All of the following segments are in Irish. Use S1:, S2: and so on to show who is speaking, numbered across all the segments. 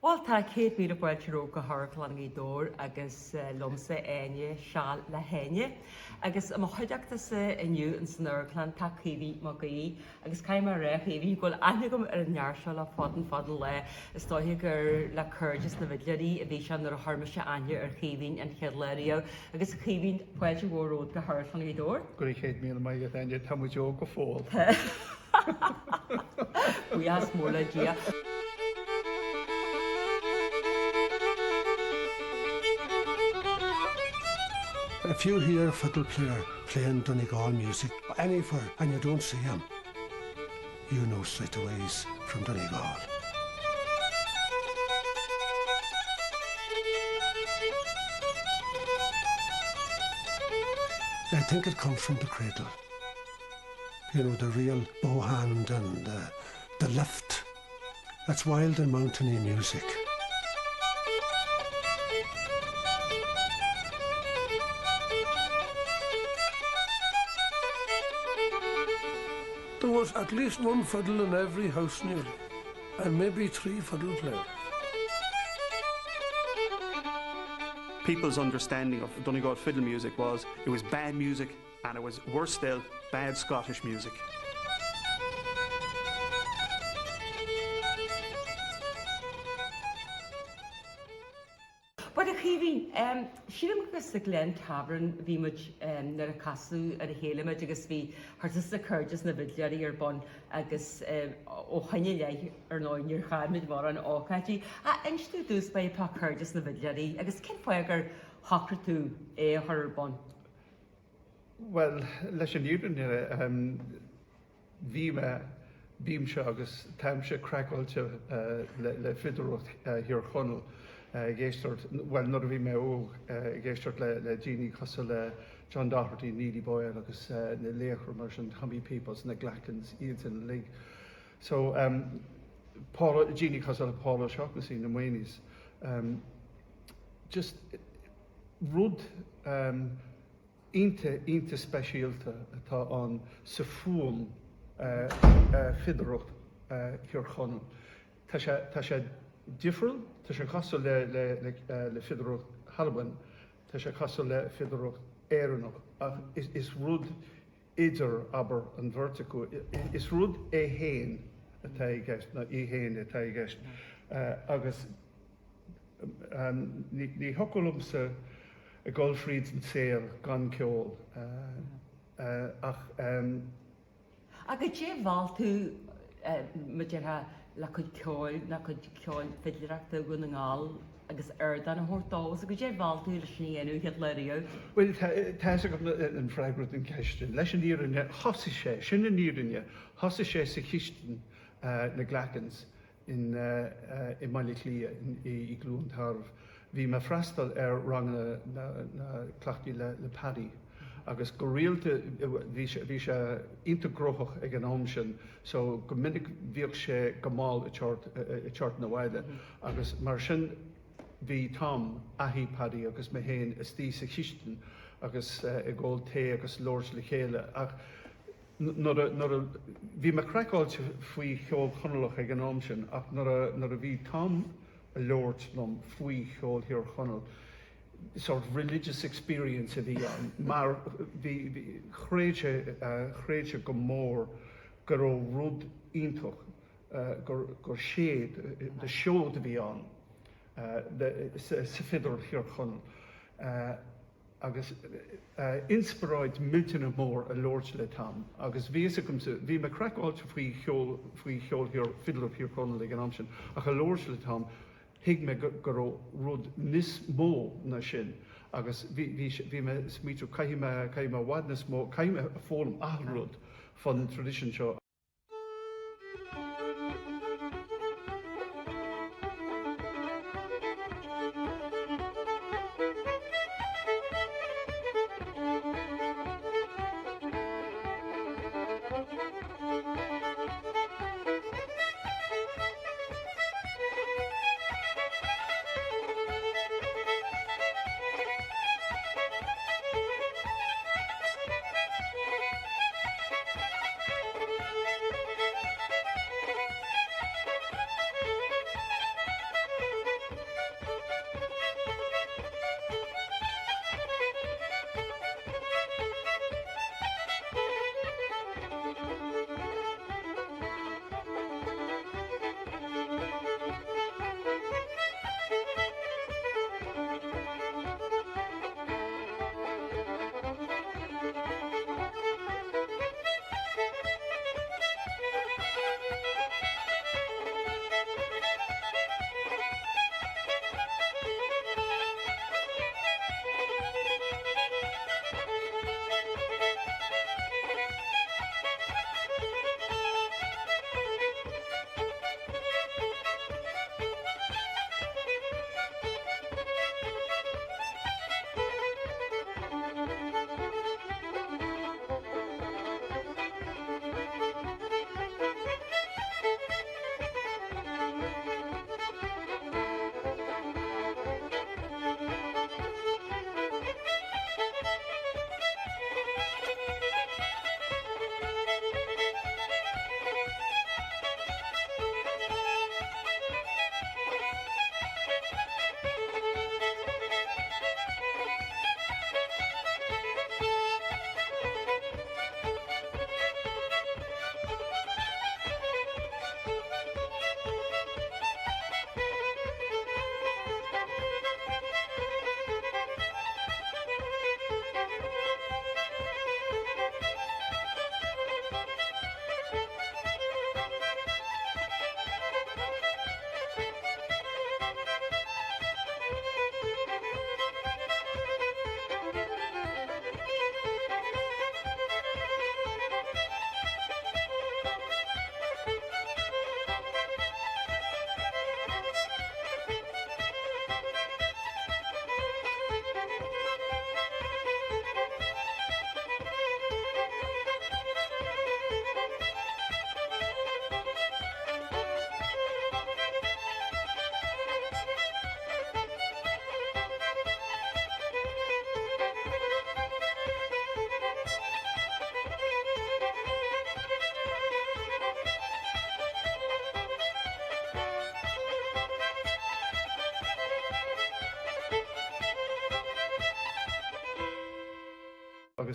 S1: Well, tá céad míle bhfuil ró go thorclan í dór agus lomsa Aine seall le Aine. Agus am chuideachtas inniu an snurclan tá Caoimhín má gaí agus caiim mar ré Caoimhín ghfuil aine gom ar an nearseo le fadal le is dóithe gur le chuirdes na bhidleirí a bhí sean ar a thormaise Aine ar Caoimhín an cheadléirio agus Caoimhín bhfuil bhród go thorclan í dór.
S2: Gur chéad míle mai Aine tamúideo go fóil.
S1: Bhuias mór le dia.
S3: If you hear a fiddle player playing Donegal music anywhere and you don't see him, you know straight away he's from Donegal. I think it comes from the cradle. You know, the real bow hand and the lift. That's wild and mountainy music.
S4: There was at least one fiddle in every house nearly, and maybe 3 fiddle players.
S5: People's understanding of Donegal fiddle music was it was bad music, and it was worse still, bad Scottish music.
S1: But Caoimhín, sílim agus sa Glen Tavern bhí muid nar a casú ar a héileid agus bhí thutas na chuirdes na bhidleirí ar bon agus ó chaine le ar náinníor chaimid mar an ácaidí. A instú dús ba pá chuirdes na bhidleirí agus cin foiag gur thachar tú é ar bon?
S2: Well, leis an dúran bhím se agus taimse crackailte le fidireacht hir chonel. Géistort, well, not a bhí mé ó géistort le Jeannie Cossa le John Doherty, Neely Boyle agus na léachar mar an Humby Peoples na Glackens iad in the league. So Jeannie Cossa le Paula Shaughnessy na Moinis just rud inte speisialta atá an sa fuam fidireacht hir chonel. Tá sé different, tá sé casú le fidireacht Halban, tá sé casú le fidireacht éireannach. Ach is rud idir aber an vertigo. Is rud é héin atá I gceist, na I héin atá I gceist. Agus ní hoculum sa a Goldfried an séir gan ceol. Ach
S1: A go dé bháil tú muidir le chud ceáil na chud ceáil fidireachta go na ngáil agus airdan a thuirtás a go dé bháil tú leis níanú head leirio.
S2: Well, tá go an freigrad an ceiste. Leis an írinne thosa sé, sin an írinne, thosa sé sa chiisten na Glackens in Maile Clia I glún tarmh. Bhí me freistal rang na clachtaí le paddy. Agus go rialte bhí sé integroch ag an ómsin, so go minic bhíoh sé go máil I teart na bhaile. Agus mar sin bhí Tom ahí paddy agus me héin is tí sa chiisten agus I ggóil té agus lórs le chéile. Ach bhí me crackailte faoi cheol chonalach ag an ómsin, ach nar a bhí Tom a lord nom faoi cheol hir chonal. Sort of religious experience of the mar the chréide go mór gur ó rud iontoch gur shade the show to be on sa fidir hir chun agus inspiráid miltain mór a Lord le Tom agus bhí me crackailte faoi cheol hir fiddle hir chun le an amsin ach a Lord le Tom hiig me gur rud nis mó na sin agus bhí me smíú caiime wadnas mó caiime a fólam ahrud fan tradition seo.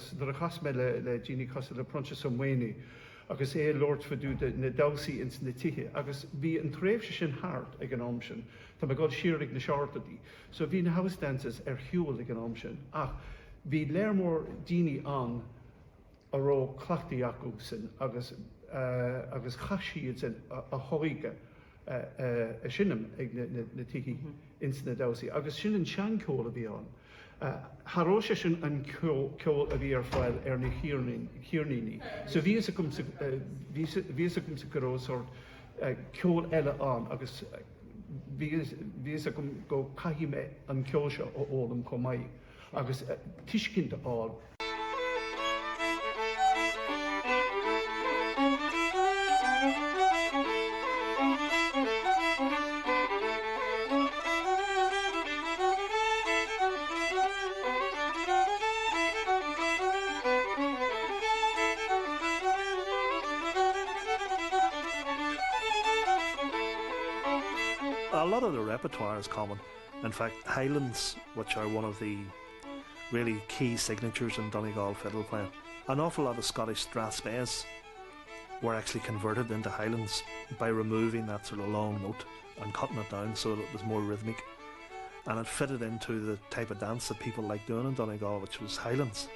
S2: agus nar a chas me le Jeannie Costa le pronse som Wayne agus Lord fadú na dawsi ins na tithe agus bhí an tréimhse sin hart ag an amsin Tá me god sirig na seartadí so bhí na house dances hiúil ag an amsin ach bhí léirmór Jeannie an a ró clachtaí acu sin agus chaisiad sin a hóige a sinnim ag na tithe ins na dawsi agus sin an seancóil a bhí an Haróise sin an ceol a bhí ar fáil ar na chiarníní. So bhí a gom sa goró sort ceol eile an agus bhí a gom go caihíme an ceol seo ó ólam comai agus tuiscint áil.
S6: A lot of the repertoire is common. In fact, Highlands, which are one of the really key signatures in Donegal fiddle playing, an awful lot of Scottish strathspeys were actually converted into Highlands by removing that sort of long note and cutting it down so that it was more rhythmic. And it fitted into the type of dance that people like doing in Donegal, which was Highlands.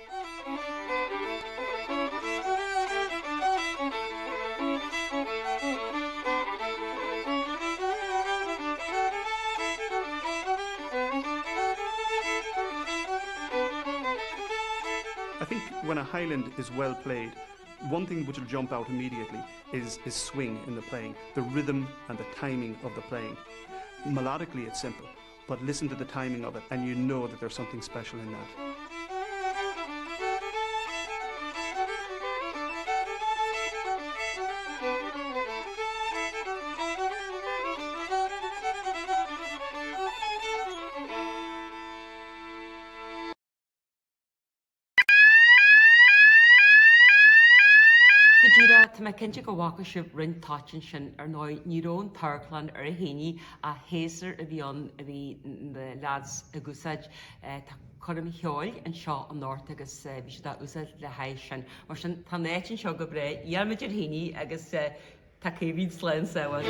S5: I think when a Highland is well played, one thing which will jump out immediately is swing in the playing, the rhythm and the timing of the playing. Melodically it's simple, but listen to the timing of it and you know that there's something special in that.
S1: Gidíra tá me cinnte go bhhacha sibh rinn táin sin ar nírón tarclan ar a héine a héasar a bhí an a bhí na lads a gúsaid tá chum cheáil an seo an náirt agus bhí sé úsáid le haiz sin mar sin tá néitin seo go bre dhearmaidir héine agus tá céhíd slein saoil.